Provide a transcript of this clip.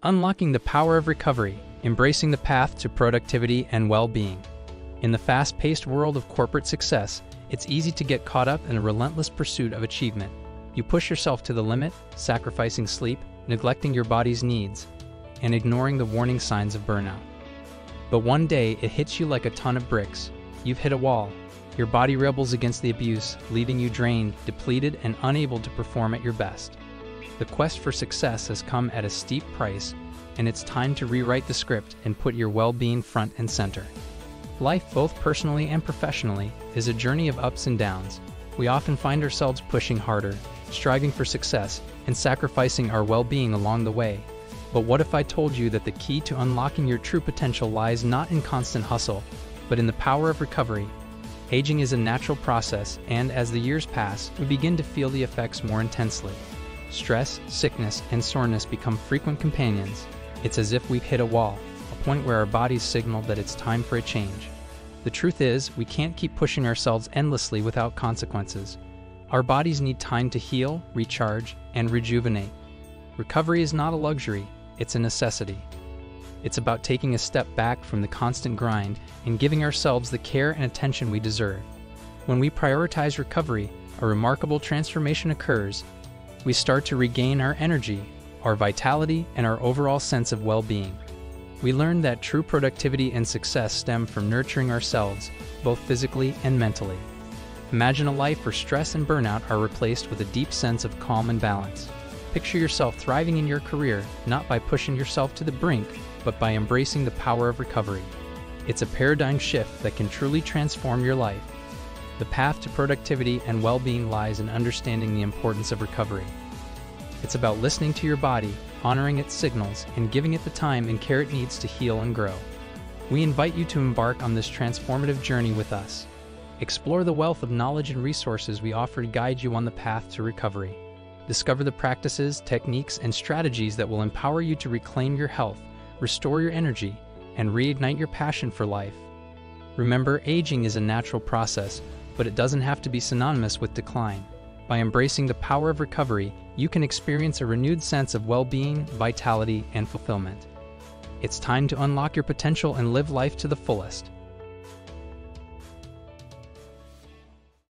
Unlocking the power of recovery, embracing the path to productivity and well-being. In the fast-paced world of corporate success, it's easy to get caught up in a relentless pursuit of achievement. You push yourself to the limit, sacrificing sleep, neglecting your body's needs, and ignoring the warning signs of burnout. But one day, it hits you like a ton of bricks. You've hit a wall. Your body rebels against the abuse, leaving you drained, depleted, and unable to perform at your best. The quest for success has come at a steep price, and it's time to rewrite the script and put your well-being front and center. Life, both personally and professionally, is a journey of ups and downs. We often find ourselves pushing harder, striving for success, and sacrificing our well-being along the way. But what if I told you that the key to unlocking your true potential lies not in constant hustle, but in the power of recovery? Aging is a natural process, and as the years pass, we begin to feel the effects more intensely. Stress, sickness, and soreness become frequent companions. It's as if we've hit a wall, a point where our bodies signal that it's time for a change. The truth is, we can't keep pushing ourselves endlessly without consequences. Our bodies need time to heal, recharge, and rejuvenate. Recovery is not a luxury, it's a necessity. It's about taking a step back from the constant grind and giving ourselves the care and attention we deserve. When we prioritize recovery, a remarkable transformation occurs. We start to regain our energy, our vitality, and our overall sense of well-being. We learn that true productivity and success stem from nurturing ourselves, both physically and mentally. Imagine a life where stress and burnout are replaced with a deep sense of calm and balance. Picture yourself thriving in your career, not by pushing yourself to the brink, but by embracing the power of recovery. It's a paradigm shift that can truly transform your life. The path to productivity and well-being lies in understanding the importance of recovery. It's about listening to your body, honoring its signals, and giving it the time and care it needs to heal and grow. We invite you to embark on this transformative journey with us. Explore the wealth of knowledge and resources we offer to guide you on the path to recovery. Discover the practices, techniques, and strategies that will empower you to reclaim your health, restore your energy, and reignite your passion for life. Remember, aging is a natural process, but it doesn't have to be synonymous with decline. By embracing the power of recovery, you can experience a renewed sense of well-being, vitality, and fulfillment. It's time to unlock your potential and live life to the fullest.